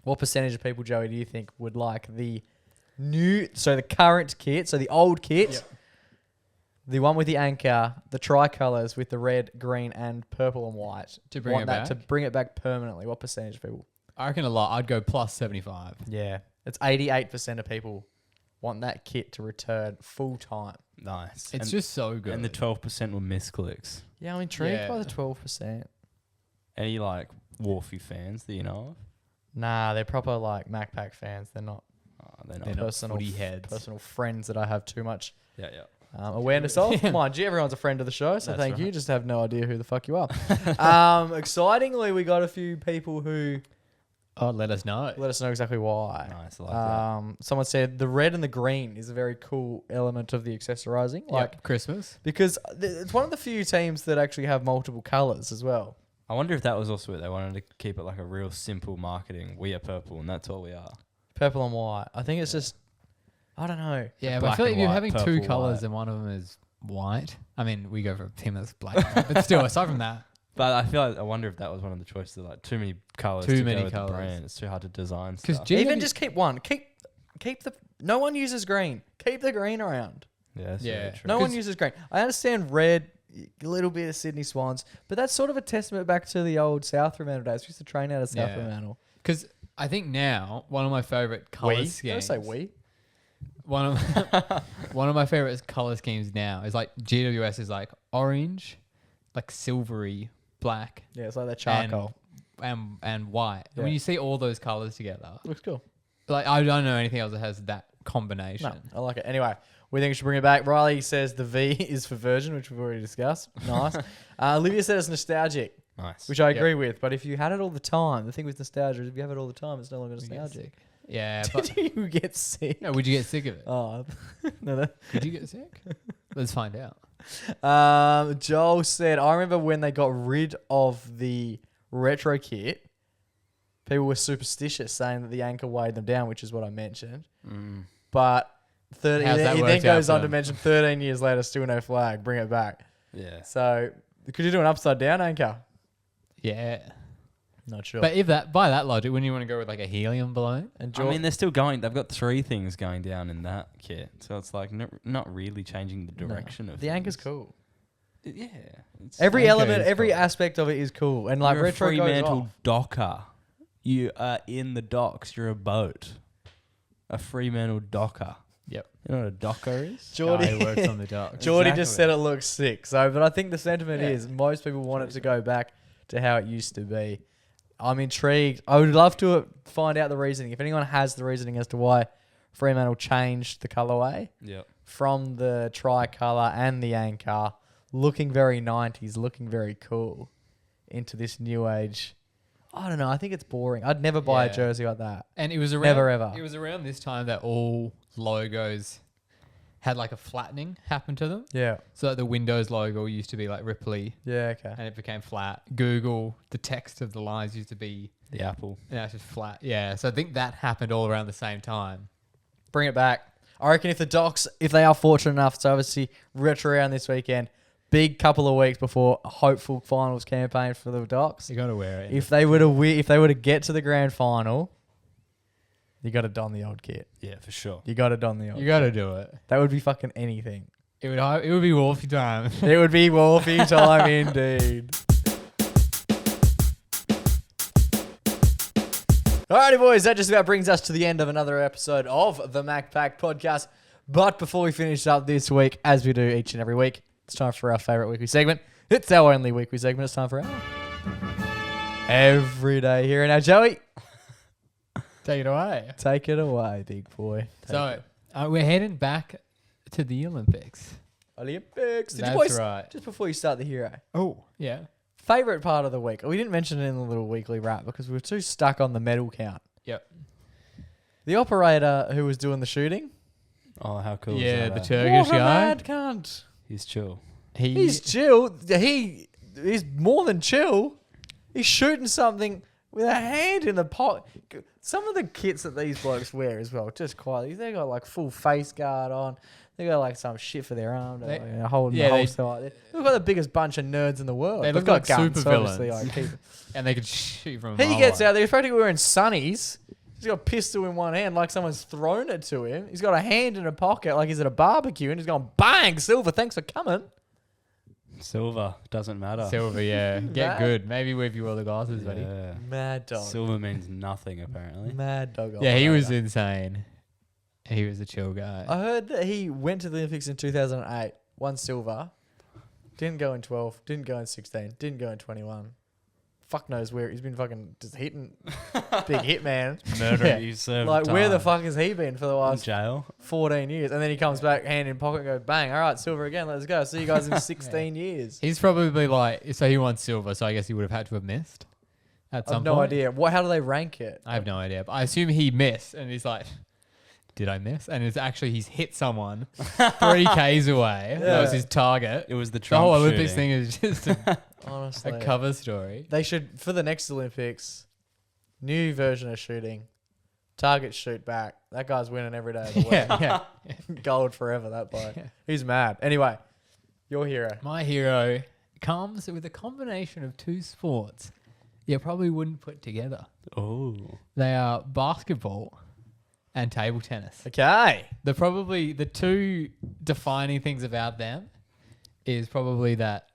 what percentage of people, Joey, do you think would like the the current kit, so the old kit, Yep. the one with the anchor, the tricolours with the red, green, and purple and white, To bring it back? to bring it back permanently? What percentage of people? I reckon a lot. I'd go plus 75. Yeah, it's 88% of people want that kit to return full time. Nice. It's just so good. And the 12% were misclicks. Yeah, I'm intrigued by Yeah. the 12%. Any like Wharfie fans that you know of? Nah, they're proper like MacPack fans. They're not Oh, they're not. They're not personal footy heads. personal friends that I have too much Yeah, yeah. awareness of. Mind you, everyone's a friend of the show, so That's thank you. right. Just have no idea who the fuck you are. Excitingly, we got a few people who Oh, let us know. let us know exactly why. Nice. I like that. Someone said the red and the green is a very cool element of the accessorizing, like Christmas. because it's one of the few teams that actually have multiple colors as well. I wonder if that was also it. They wanted to keep it like a real simple marketing. We are purple, and that's all we are. Purple and white. I think it's just, I don't know. Yeah, but I black feel like and if you're white, having two purple, colors white. and one of them is white. I mean, we go for a team that's black, and white, but still, aside from that, But I feel like I wonder if that was one of the choices. Like too many colors. Too to many go with the colours. brand. It's too hard to design 'Cause stuff. G- Even GW just keep one. Keep the. No one uses green. Keep the green around. Yeah, that's Yeah. very true. No one 'Cause- uses green. I understand red, a little bit of Sydney Swans, but that's sort of a testament back to the old South Fremantle days. We used to train out of South Yeah. Fremantle. because I think now one of my favorite color Don't schemes. say we. One of one of my favorite color schemes now is like GWS is like orange, like silvery, black, Yeah, it's like that charcoal. and white. And Yeah. when you see all those colors together, Looks cool. like I don't know anything else that has that combination. No, I like it. Anyway, we think we should bring it back. Riley says the V is for Virgin, which we've already discussed. Nice. Olivia said it's nostalgic, Nice. which I Yep. agree with. But if you had it all the time, the thing with nostalgia is if you have it all the time, it's no longer You get nostalgic. sick. Yeah, but Did you get sick? no, would you get sick of it? Oh, no, that. Did you get sick? Let's find out. Joel said, I remember when they got rid of the retro kit, people were superstitious saying that the anchor weighed them down, which is what I mentioned. Mm. But How's that he then worked out goes for on to them? mention 13 years later, still no flag, bring it back. Yeah. So could you do an upside down anchor? Yeah. Not sure. But if that by that logic, wouldn't you want to go with like a helium balloon? And I mean, they're still going. They've got 3 things going down in that kit, so it's like not really changing the direction of the anchor's things. cool. Yeah, it's Every Anchor element, is every cool. aspect of it is cool. And like you're retro a goes Fremantle off. docker. You are in the docks. You're a boat. A Fremantle docker. Yep. You know what a docker is? Geordie Guy works on the dock. Geordie just Exactly. said it looks sick. So, but I think the sentiment Yeah. is most people want it to go back to how it used to be. I'm intrigued. I would love to find out the reasoning. If anyone has the reasoning as to why Fremantle changed the colourway Yep. from the tricolour and the anchor, looking very 90s, looking very cool, into this new age. I don't know. I think it's boring. I'd never buy a Yeah. jersey like that. And it was around Never ever. It was around this time that all logos had like a flattening happen to them. Yeah. So the Windows logo used to be like Ripley Yeah. Okay. and it became flat. Google, the text of the lines used to be The apple. now it's just flat. Yeah. So I think that happened all around the same time. Bring it back. I reckon if the Docs, if they are fortunate enough to obviously retro around this weekend, big couple of weeks before a hopeful finals campaign for the Docs. You gotta wear it. If they were to get to the grand final, you got to don the old kit. Yeah, for sure. You got to don the old. You gotta do it. That would be fucking anything. It would be Wolfie time. It would be Wolfie time indeed. Alrighty, boys, that just about brings us to the end of another episode of the MacPack podcast. But before we finish up this week, as we do each and every week, it's time for our favourite weekly segment. It's our only weekly segment. It's time for our everyday hero. Now, Joey, Take it away. take it away, big boy. So we're heading back to the Olympics. Olympics. Did you That's boys, right. just before you start the hero, Oh, yeah. favourite part of the week? We didn't mention it in the little weekly wrap because we were too stuck on the medal count. Yep. The operator who was doing the shooting. Oh, how cool Yeah, is the that? Turkish What a guy. mad cunt. He's chill. He's chill. He's more than chill. He's shooting something with a hand in the pocket. Some of the kits that these blokes wear as well, just quietly, they got like full face guard on. They got like some shit for their arm, They- holding yeah, the they- holster like that. They've got the biggest bunch of nerds in the world. They They've look got like guns, super obviously, villains. like, keep- And they could shoot from a He mile gets away. out there. He's practically wearing sunnies. He's got a pistol in one hand, like someone's thrown it to him. He's got a hand in a pocket, like he's at a barbecue, and he's going bang, Silver. Thanks for coming. Silver doesn't matter. Silver, yeah. Get Mad. good. Maybe weave you all the glasses, buddy. Yeah. Mad dog. Silver means nothing apparently. Mad dog. Yeah, he was operator. insane. He was a chill guy. I heard that he went to the Olympics in 2008, won silver, didn't go in 12, didn't go in 16, didn't go in 21. Fuck knows where he's been fucking just hitting big hit man. Murder Yeah. you served Like where the time. fuck has he been for the In last jail? 14 years? And then he comes back, hand in pocket, and goes bang. All right, silver again. Let's go. See you guys in 16 years. He's probably like, so he won silver, so I guess he would have had to have missed at I some have no point. idea. How do they rank it? I have no idea. But I assume he missed, and he's like, did I miss? And it's actually, he's hit someone 3 Ks away. That was Yeah. his target. It was the The Trump whole Olympics shooting. thing is just a Honestly, cover story. they should for the next Olympics, new version of shooting. Target shoot back. That guy's winning every day of the week. Yeah, yeah. Gold forever, that bloke. Yeah. He's mad. Anyway, your hero. My hero comes with a combination of 2 sports you probably wouldn't put together. Oh. They are basketball and table tennis. Okay. They're probably the 2 defining things about them is probably that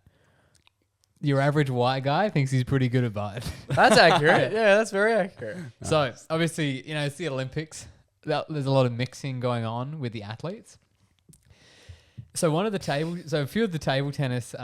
your average white guy thinks he's pretty good at both. That's accurate. Yeah, that's very accurate. So obviously, it's the Olympics. There's a lot of mixing going on with the athletes. So a few of the table tennis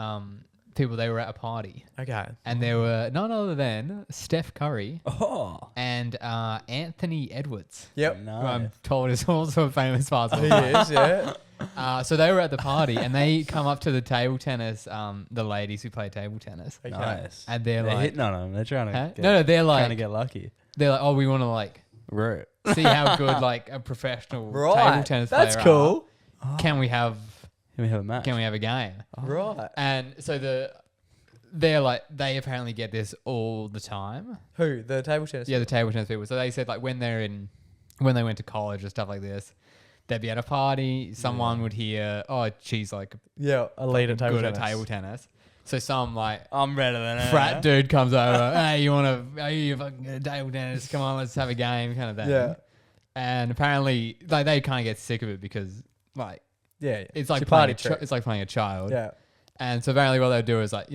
people, they were at a party, Okay. and there were none other than Steph Curry Oh. and Anthony Edwards, Yep. who I'm Nice. told is also a famous He basketball is, yeah. so they were at the party, and they come up to the table tennis, the ladies who play table tennis, Okay. Nice. and they're They're like, hitting on them. They're trying to huh? get, No, they're trying to like, get lucky. oh, we want to like Right. see how good like a professional table Right. tennis That's player cool. are. Can we have Can we have a match? Can we have a game? Right. And so they apparently get this all the time. Who? The table tennis? Yeah, the table tennis people. So they said like when they went to college or stuff like this, they'd be at a party. Someone would hear, oh, she's like Yeah, a lead at table good tennis. at table tennis. So some like I'm better than her. frat dude comes over. Hey, are you fucking table tennis? Come on, let's have a game, kind of thing. Yeah. And apparently, like they kind of get sick of it because like Yeah. it's like your playing party trick. it's like playing a child. Yeah. And so apparently, what they'll do is like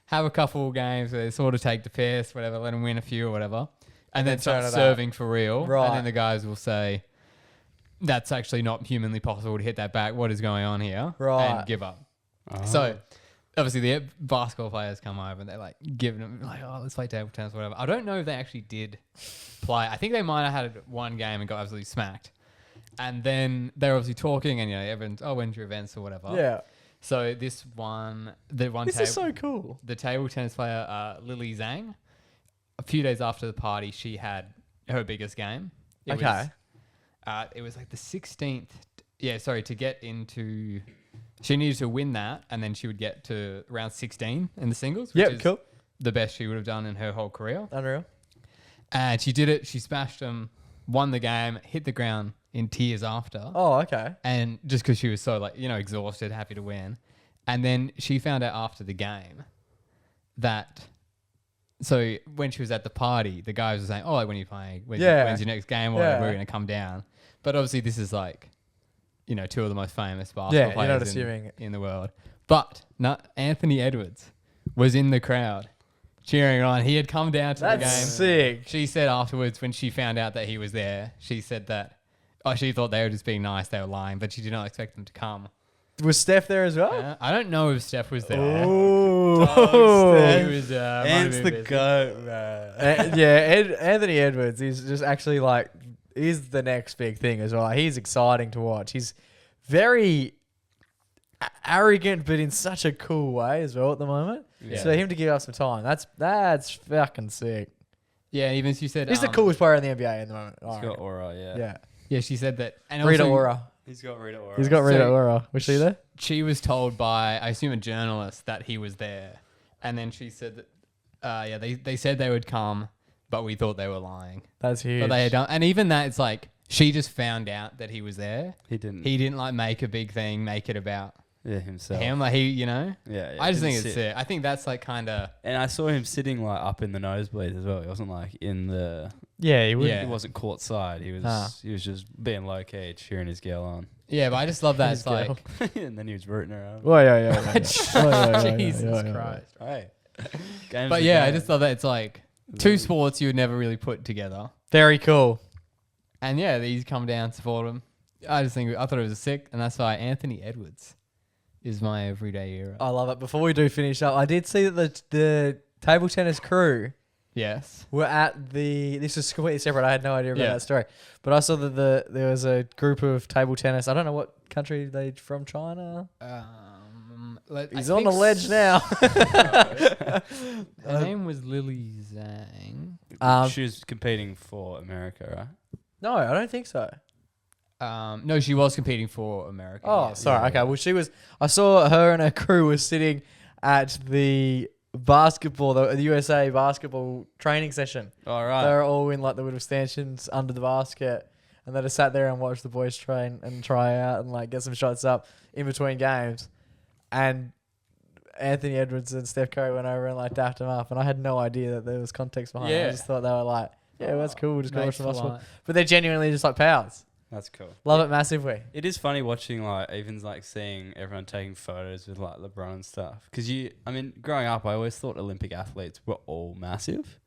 have a couple games where they sort of take the piss, whatever, let them win a few or whatever, and then turn start it serving for real. Right. And then the guys will say, "That's actually not humanly possible to hit that back. What is going on here?" Right. And give up. So obviously the basketball players come over and they're like giving them like, oh, let's play table tennis or whatever. I don't know if they actually did play. I think they might have had one game and got absolutely smacked. And then they're obviously talking and everyone's, oh, when's your events or whatever. Yeah. So this one, This is so cool. the table tennis player, Lily Zhang, a few days after the party, she had her biggest game. It was like the 16th. Yeah, sorry, to get into... She needed to win that, and then she would get to round 16 in the singles, which is cool. the best she would have done in her whole career. Unreal. And she did it. She smashed them, won the game, hit the ground in tears after. Oh, okay. And just because she was so exhausted, happy to win. And then she found out after the game that... So when she was at the party, the guys were saying, oh, like, when are you playing? When's your next game? Or we're going to come down. But obviously this is like... two of the most famous basketball players in the world. But Anthony Edwards was in the crowd cheering on. He had come down to the game. That's sick. She said afterwards when she found out that he was there, she said that she thought they were just being nice, they were lying, but she did not expect them to come. Was Steph there as well? I don't know if Steph was there. Oh, He was, Ant's the goat, man. Anthony Edwards is just actually he's the next big thing as well. He's exciting to watch. He's very arrogant, but in such a cool way as well at the moment. Yeah. So for him to give up some time, that's fucking sick. Yeah, even she said... He's the coolest player in the NBA at the moment. He's got aura, yeah. Yeah. Yeah, she said that... And Rita also, Ora. He's got Rita aura. He's got Rita So- Ora. Was she there? She was told by, I assume, a journalist that he was there. And then she said that, they said they would come, but we thought they were lying. That's huge. But they had done... And even that, it's like, she just found out that he was there. He didn't. He didn't, make a big thing, make it about himself. him. Yeah. I just think it's sick. I think that's, kind of... And I saw him sitting up in the nosebleeds as well. He wasn't in the... Yeah, he would. Yeah. He wasn't court side. He was just being low key, cheering his girl on. Yeah, but I just love that. His It's like... girl. And then he was rooting her on. Oh, yeah. Jesus Christ. Hey. But yeah, I just love that it's like two sports you would never really put together. Very cool. And yeah, these come down, support them. I thought it was sick, and that's why Anthony Edwards is my everyday hero. I love it. Before we do finish up, I did see that the table tennis crew Yes. were at this is completely separate. I had no idea about Yeah. that story. But I saw that there was a group of table tennis. I don't know what country they from, China. He's on the ledge now. Her name was Lily Zhang. She was competing for America, right? No, I don't think so. No, she was competing for America. Oh, yeah. sorry. Okay. Well, I saw her and her crew was sitting at the the USA basketball training session. All right. They were all in the little stanchions under the basket, and they just sat there and watched the boys train and try out and get some shots up in between games. And Anthony Edwards and Steph Curry went over and dapped them up, and I had no idea that there was context behind it. I Yeah. just thought they were yeah, that's cool. We'll just go watch Mates some for basketball. life. But they're genuinely just pals. That's cool. Love it massively. It is funny watching even seeing everyone taking photos with LeBron and stuff. Because growing up, I always thought Olympic athletes were all massive,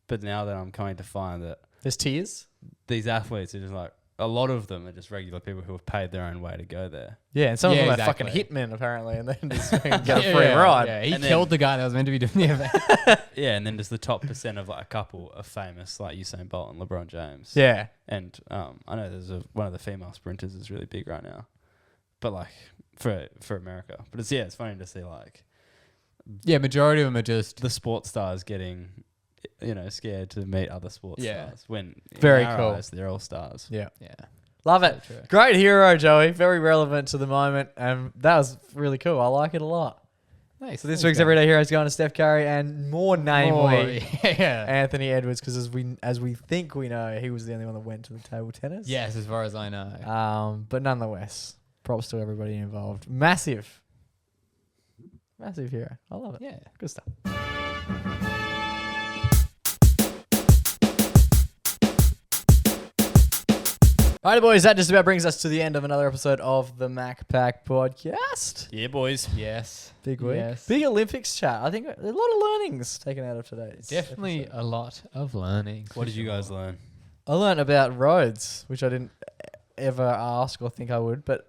but now that I'm coming to find that There's tears. these athletes are just a lot of them are just regular people who have paid their own way to go there. Yeah, and some of Yeah, them exactly. are fucking hitmen apparently, and then just get a free ride. Yeah, he And then- killed the guy that was meant to be doing the event. Yeah, and then just the top percent of a couple are famous, like Usain Bolt and LeBron James. Yeah. And I know there's one of the female sprinters is really big right now, but for America. But it's funny to see Yeah, majority of them are just... the sports stars getting scared to meet other sports Yeah. stars when Very in our cool. eyes, they're all stars. Yeah. Yeah. Love it. So true. Great hero, Joey. Very relevant to the moment. And that was really cool. I like it a lot. Nice. So this Thanks, week's guys. Everyday Hero is going to Steph Curry and more namely yeah. Anthony Edwards, because as we think we know, he was the only one that went to the table tennis. Yes, as far as I know. But nonetheless, props to everybody involved. Massive Massive hero. I love it. Yeah. Good stuff. Alrighty, boys, that just about brings us to the end of another episode of the MacPack podcast. Yeah, boys. Yes. Big week. Yes. Big Olympics chat. I think a lot of learnings taken out of today's Definitely episode. a lot of learning. What did you guys learn? I learned about roads, which I didn't ever ask or think I would. But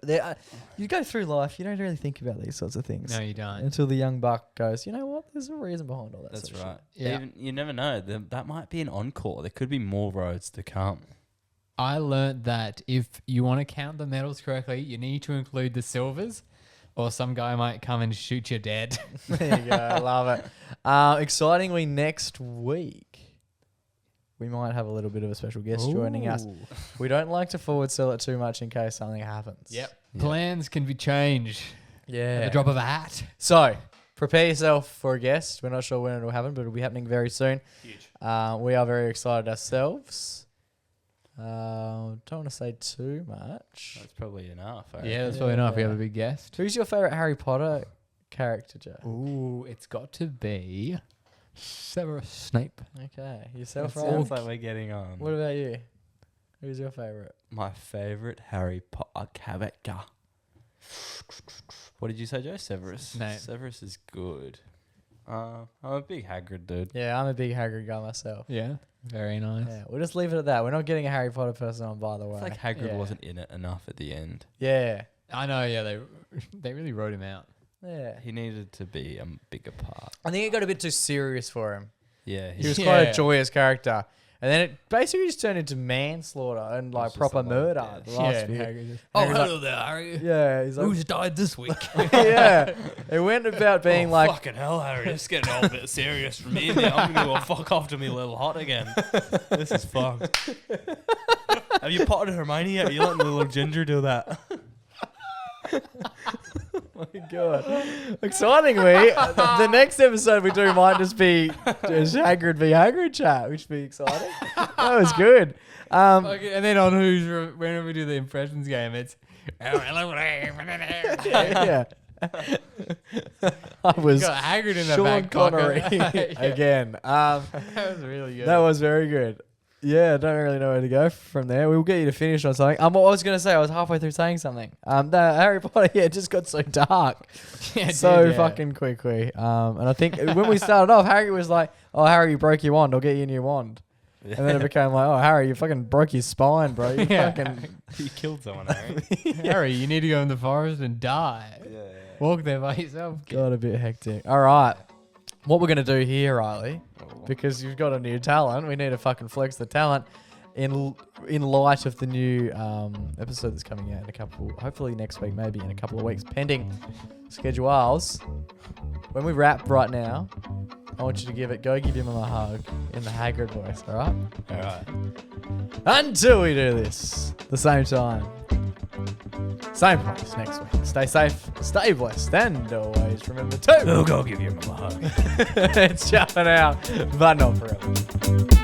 you go through life, you don't really think about these sorts of things. No, you don't. Until the young buck goes, you know what? There's a reason behind all that. That's sort of right. Yeah. Even, you never know. That might be an encore. There could be more roads to come. I learned that if you want to count the medals correctly, you need to include the silvers, or some guy might come and shoot you dead. shit. There you go. I love it. Excitingly, next week, we might have a little bit of a special guest joining us. Ooh. We don't like to forward sell it too much in case something happens. Yep. Yeah. Plans can be changed at Yeah. the drop of a hat. So, prepare yourself for a guest. We're not sure when it'll happen, but it'll be happening very soon. Huge. We are very excited ourselves. Don't want to say too much. That's probably enough. I Yeah, reckon. that's probably enough. We have a Yeah. big guest. Who's your favorite Harry Potter character, Joe? Ooh, it's got to be Severus Snape. Okay, yourself, It Ryan? sounds like we're getting on. What about you? Who's your favorite? My favorite Harry Potter character. What did you say, Joe? Severus. Snape. Severus is good. I'm a big Hagrid dude. Yeah, I'm a big Hagrid guy myself. Yeah, very nice. Yeah, we'll just leave it at that. We're not getting a Harry Potter person on, by the I way. feel like Hagrid Yeah. wasn't in it enough at the end. Yeah, I know. Yeah, they really wrote him out. yeah. He needed to be a bigger part. I think it got a bit too serious for him. Yeah, He was Yeah. quite a joyous character. And then it basically just turned into manslaughter and like just proper a lot, murder. yeah. The last Yeah, few. Hagrid just- Oh, hello there, Harry. Yeah, he's like, Who's died this week? yeah. It went about being like, fucking hell, Harry, this is getting a bit serious for me. Now I'm gonna go fuck off to me little hot again. This is fucked. Have you potted Hermione yet? Are you letting the little ginger do that? oh my god. Excitingly, the next episode we do might just be just Hagrid v Hagrid chat, which would be exciting. That was good. Okay, and then on when we do the impressions game, it's yeah. I was got Hagrid in the Sean back Connery pocket. again. That was really good. That was very good. Yeah, I don't really know where to go from there. We'll get you to finish on something. What I was going to say, I was halfway through saying something. The Harry Potter, it just got so dark. Yeah, it So did, yeah. fucking quickly. And I think when we started off, Harry was like, oh, Harry, you broke your wand. I'll get you a new wand. And then it became like, oh, Harry, you fucking broke your spine, bro. You Yeah. fucking... You killed someone, Harry. Harry, you need to go in the forest and die. Yeah. Walk there by yourself. Got a bit hectic. All right. What we're going to do here, Riley, because you've got a new talent, we need to fucking flex the talent in light of the new episode that's coming out in a couple, hopefully next week, maybe in a couple of weeks, pending schedules. When we wrap right now, I want you to go give him a hug in the Hagrid voice, all right? All right. Until we do this, the same time, same place next week. Stay safe, stay blessed, and always remember to... We'll go give you a hug. it's jumping out, but not forever.